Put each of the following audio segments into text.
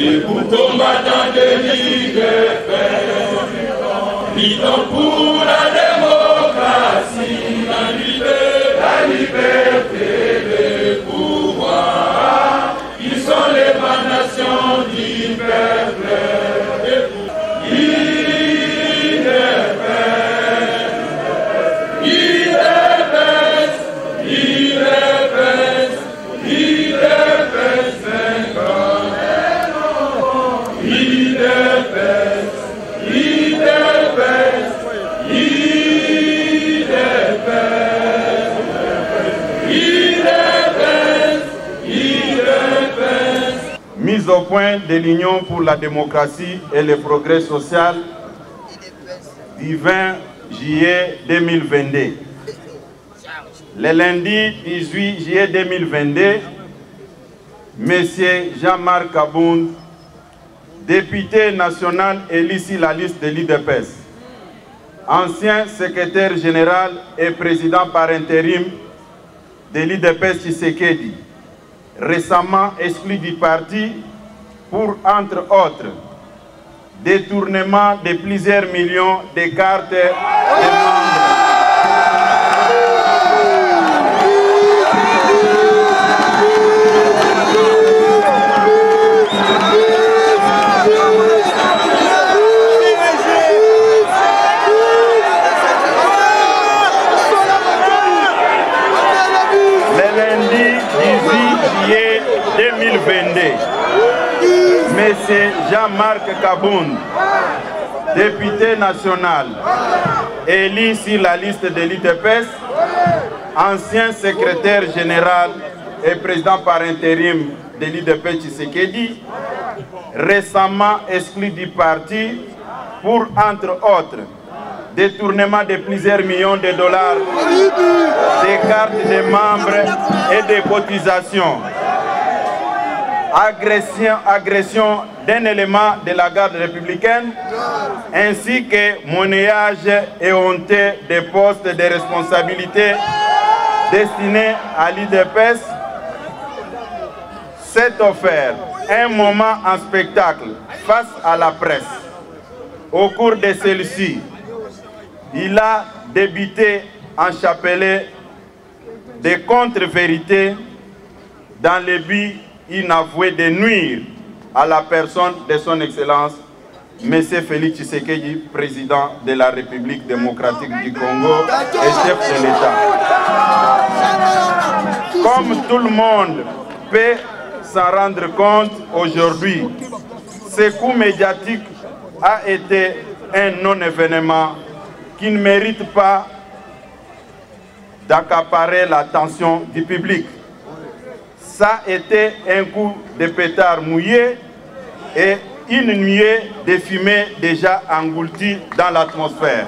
Debout combattants de l'IGFR, militons pour la démocratie, la liberté, le pouvoir. Ils sont l'émanation du peuple. Mise au point de l'Union pour la démocratie et le progrès social du 20 juillet 2022. Le lundi 18 juillet 2022, M. Jean-Marc Kabound, député national élu sur la liste de l'UDPS, ancien secrétaire général et président par intérim de l'UDPS Tshisekedi, récemment exclu du parti pour, entre autres, détournement de plusieurs millions de cartes de membres. Le lundi 18 juillet 2022, M. Jean-Marc Kabound, député national, élu sur la liste de l'UDPS, ancien secrétaire général et président par intérim de l'UDPS Tshisekedi, récemment exclu du parti pour, entre autres, détournement de plusieurs millions de dollars, des cartes de membres et des cotisations, agression d'un élément de la garde républicaine, ainsi que monnayage et honteux des postes de responsabilité destinés à l'UDPS, s'est offert un moment en spectacle face à la presse. Au cours de celui-ci, il a débuté en chapelet des contre-vérités dans le but inavoué de nuire à la personne de son Excellence, M. Félix Tshisekedi, président de la République démocratique du Congo et chef de l'État. Comme tout le monde peut s'en rendre compte aujourd'hui, ce coup médiatique a été un non-événement qui ne mérite pas d'accaparer l'attention du public. Ça a été un coup de pétard mouillé et une nuée de fumée déjà engloutie dans l'atmosphère.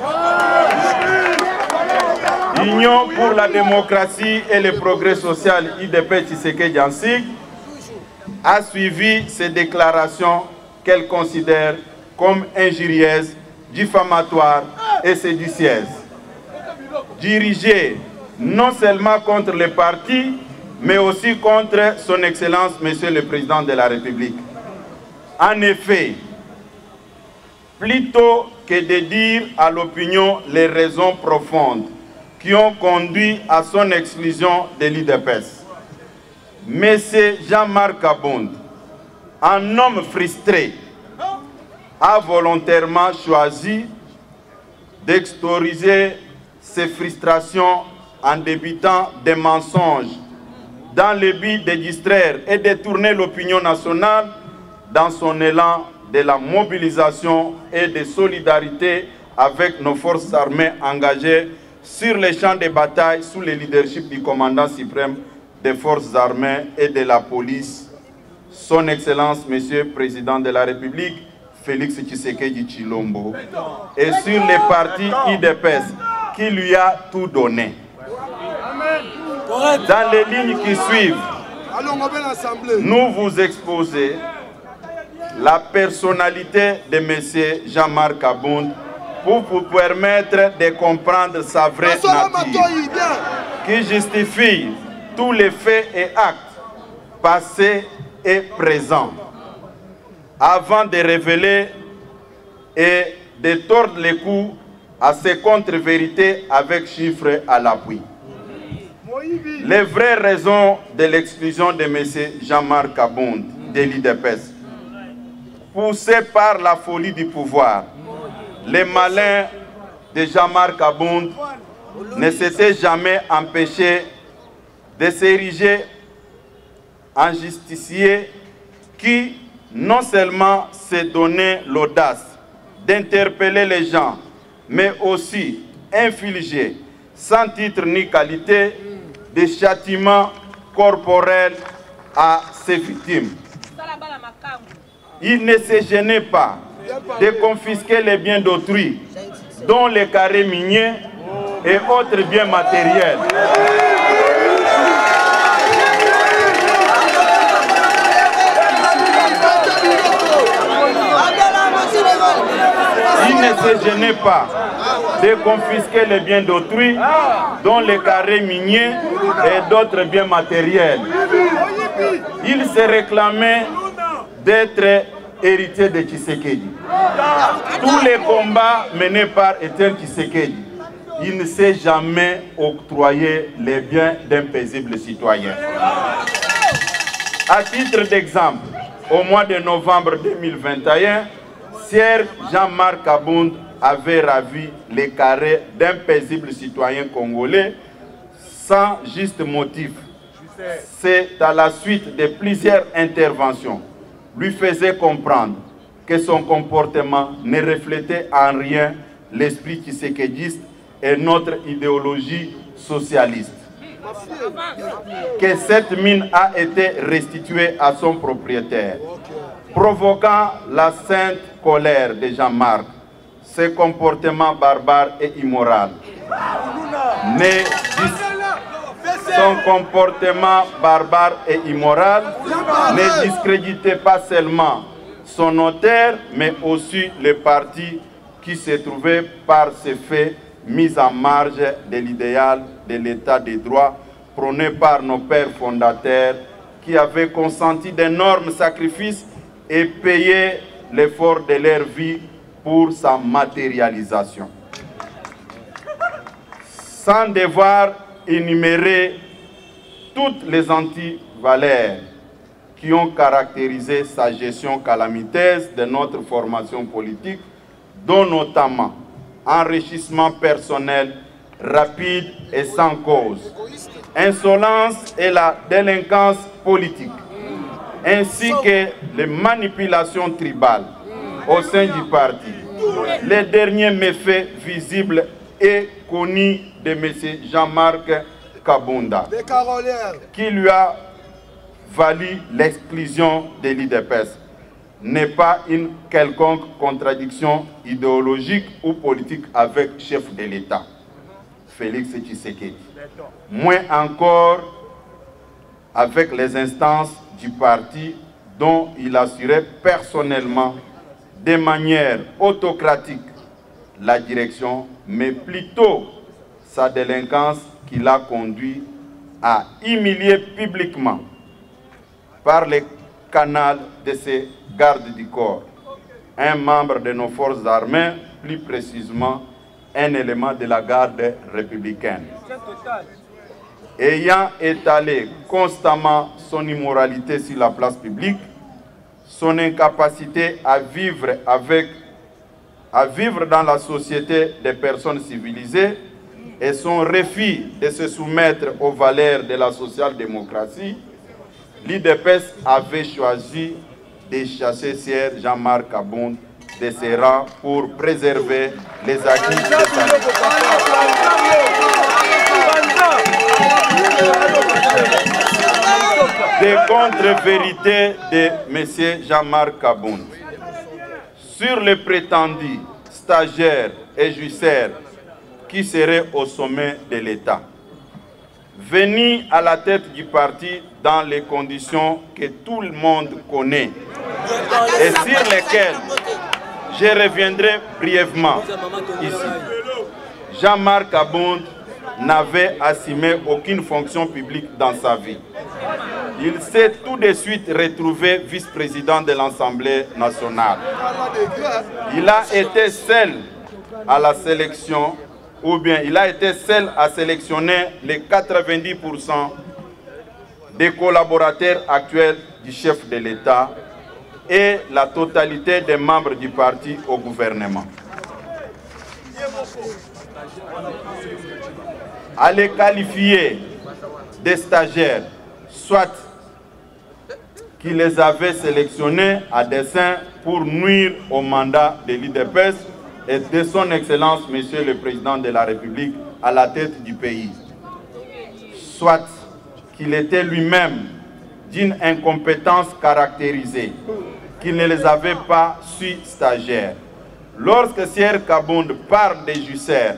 L'Union pour la démocratie et le progrès social UDPS Tshisekedi a suivi ces déclarations qu'elle considère comme injurieuses, diffamatoires et séditieuses, dirigées non seulement contre le parti, mais aussi contre son Excellence, Monsieur le Président de la République. En effet, plutôt que de dire à l'opinion les raisons profondes qui ont conduit à son exclusion de l'UDPS, M. Jean-Marc Kabound, un homme frustré, a volontairement choisi d'extérioriser ses frustrations en débitant des mensonges dans le but de distraire et de tourner l'opinion nationale dans son élan de la mobilisation et de solidarité avec nos forces armées engagées sur les champs de bataille sous le leadership du commandant suprême des forces armées et de la police, son Excellence, Monsieur le Président de la République, Félix Tshisekedi Tshilombo, et sur les partis UDPS qui lui a tout donné. Dans les lignes qui suivent, nous vous exposons la personnalité de M. Jean-Marc Kabound pour vous permettre de comprendre sa vraie nature, qui justifie tous les faits et actes passés et présents. avant de révéler et de tordre les cous à ces contre-vérités avec chiffres à l'appui. Les vraies raisons de l'exclusion de M. Jean-Marc Kabound de l'IDPS, poussé par la folie du pouvoir, les malins de Jean-Marc Kabound ne s'étaient jamais empêchés de s'ériger en justicier qui non seulement s'est donné l'audace d'interpeller les gens, mais aussi infliger, sans titre ni qualité, des châtiments corporels à ses victimes. Il ne se gênait pas de confisquer les biens d'autrui, dont les carrés miniers et autres biens matériels. Il ne se gênait pas de confisquer les biens d'autrui, dont les carrés miniers et d'autres biens matériels. Il se réclamait d'être héritier de Tshisekedi. Tous les combats menés par Etienne Tshisekedi, il ne s'est jamais octroyé les biens d'un paisible citoyen. À titre d'exemple, au mois de novembre 2021, Sieur Jean-Marc Kabound avait ravi les carrés d'un paisible citoyen congolais sans juste motif. C'est à la suite de plusieurs interventions lui faisait comprendre que son comportement ne reflétait en rien l'esprit tshisekédiste et notre idéologie socialiste. Que cette mine a été restituée à son propriétaire, provoquant la sainte colère de Jean-Marc. Ce comportement barbare et immoral son comportement barbare et immoral ne discréditait pas seulement son auteur, mais aussi le parti qui se trouvait par ces faits mis en marge de l'idéal de l'état de droit prôné par nos pères fondateurs qui avaient consenti d'énormes sacrifices et payé l'effort de leur vie pour sa matérialisation. Sans devoir énumérer toutes les antivaleurs qui ont caractérisé sa gestion calamiteuse de notre formation politique, dont notamment enrichissement personnel rapide et sans cause, insolence et la délinquance politique, ainsi que les manipulations tribales au sein du parti. Les derniers méfaits visibles et connus de M. Jean-Marc Kabound, qui lui a valu l'exclusion de l'IDPS, n'est pas une quelconque contradiction idéologique ou politique avec le chef de l'État, Félix Tshisekedi. Moins encore avec les instances du parti dont il assurait personnellement de manière autocratique la direction, mais plutôt sa délinquance qui l'a conduit à humilier publiquement par le canal de ses gardes du corps un membre de nos forces armées, plus précisément un élément de la garde républicaine. Ayant étalé constamment son immoralité sur la place publique, son incapacité à vivre dans la société des personnes civilisées et son refus de se soumettre aux valeurs de la social-démocratie, l'IDPS avait choisi de chasser Sieur Jean-Marc Kabound de ses rangs pour préserver les acquis de sa vie. Des contre-vérités de M. Jean-Marc Kabound sur les prétendus stagiaires et jouisseurs qui seraient au sommet de l'État, venus à la tête du parti dans les conditions que tout le monde connaît et sur lesquelles je reviendrai brièvement ici. Jean-Marc Kabound n'avait assumé aucune fonction publique dans sa vie. il s'est tout de suite retrouvé vice-président de l'Assemblée nationale. Il a été seul à la sélection, ou bien il a été seul à sélectionner les 90% des collaborateurs actuels du chef de l'État et la totalité des membres du parti au gouvernement. À les qualifier des stagiaires, soit qui les avait sélectionnés à dessein pour nuire au mandat de l'UDPS et de son Excellence, Monsieur le Président de la République, à la tête du pays. Soit qu'il était lui-même d'une incompétence caractérisée, qu'il ne les avait pas su stagiaires. Lorsque Sier Kabound parle des Jusser,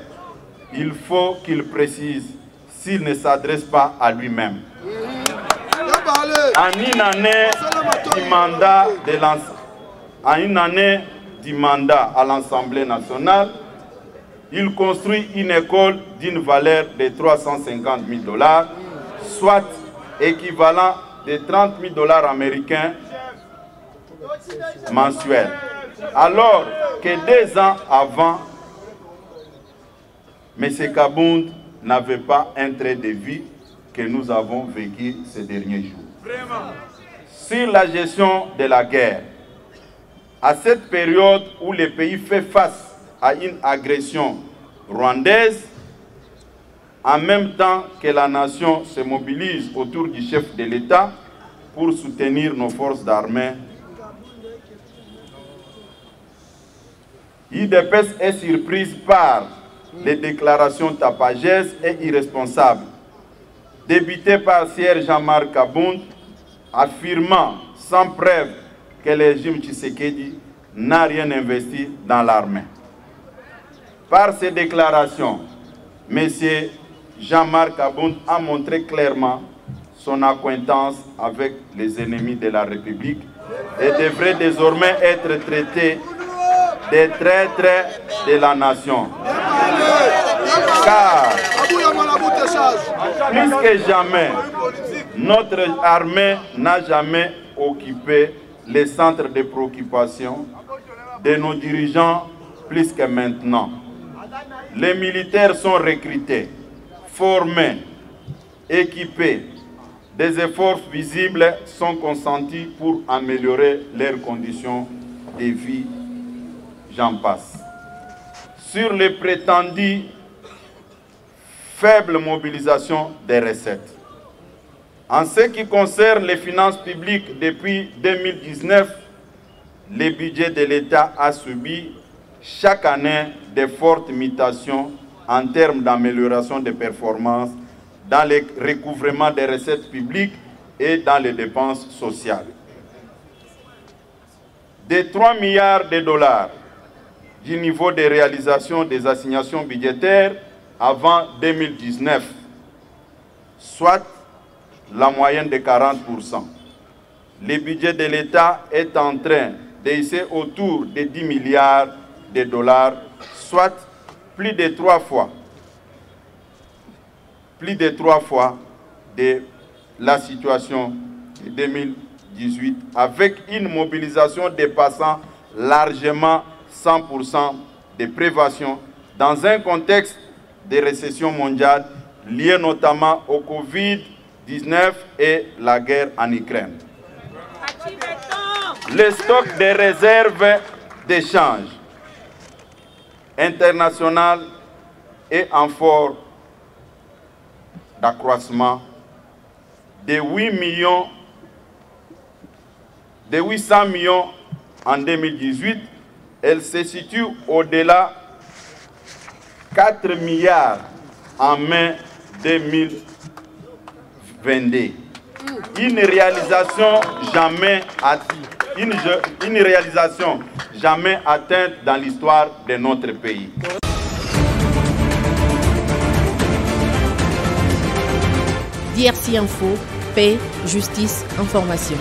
il faut qu'il précise s'il ne s'adresse pas à lui-même. En une année du mandat à l'Assemblée nationale, il construit une école d'une valeur de 350 000 $, soit équivalent de 30 000 $ américains mensuels. Alors que 2 ans avant, M. Kabound n'avait pas un trait de vie que nous avons vécu ces derniers jours. Sur la gestion de la guerre, à cette période où le pays fait face à une agression rwandaise, en même temps que la nation se mobilise autour du chef de l'État pour soutenir nos forces d'armée, l'UDPS est surprise par les déclarations tapageuses et irresponsables débutées par Sier Jean-Marc Kabound, affirmant sans preuve que le régime Tshisekedi n'a rien investi dans l'armée. Par ces déclarations, M. Jean-Marc Kabound a montré clairement son acquaintance avec les ennemis de la République et devrait désormais être traité des traîtres de la nation. Car, plus que jamais, notre armée n'a jamais occupé les centres de préoccupation de nos dirigeants plus que maintenant. Les militaires sont recrutés, formés, équipés. Des efforts visibles sont consentis pour améliorer leurs conditions de vie. J'en passe. Sur les prétendues faibles mobilisations des recettes. En ce qui concerne les finances publiques, depuis 2019, le budget de l'État a subi chaque année de fortes mutations en termes d'amélioration des performances dans le recouvrement des recettes publiques et dans les dépenses sociales. De 3 milliards de dollars du niveau de réalisation des assignations budgétaires avant 2019, soit la moyenne de 40%. Le budget de l'État est en train de hisser autour de 10 milliards de dollars, soit plus de 3 fois de la situation de 2018, avec une mobilisation dépassant largement 100% de prévention dans un contexte de récession mondiale liée notamment au Covid-19 et la guerre en Ukraine. Le stock de réserves d'échange international est en fort d'accroissement de 800 millions en 2018. Elle se situe au-delà 4 milliards en mai 2022. Une réalisation jamais atteinte dans l'histoire de notre pays. DRC Info, paix, justice, information.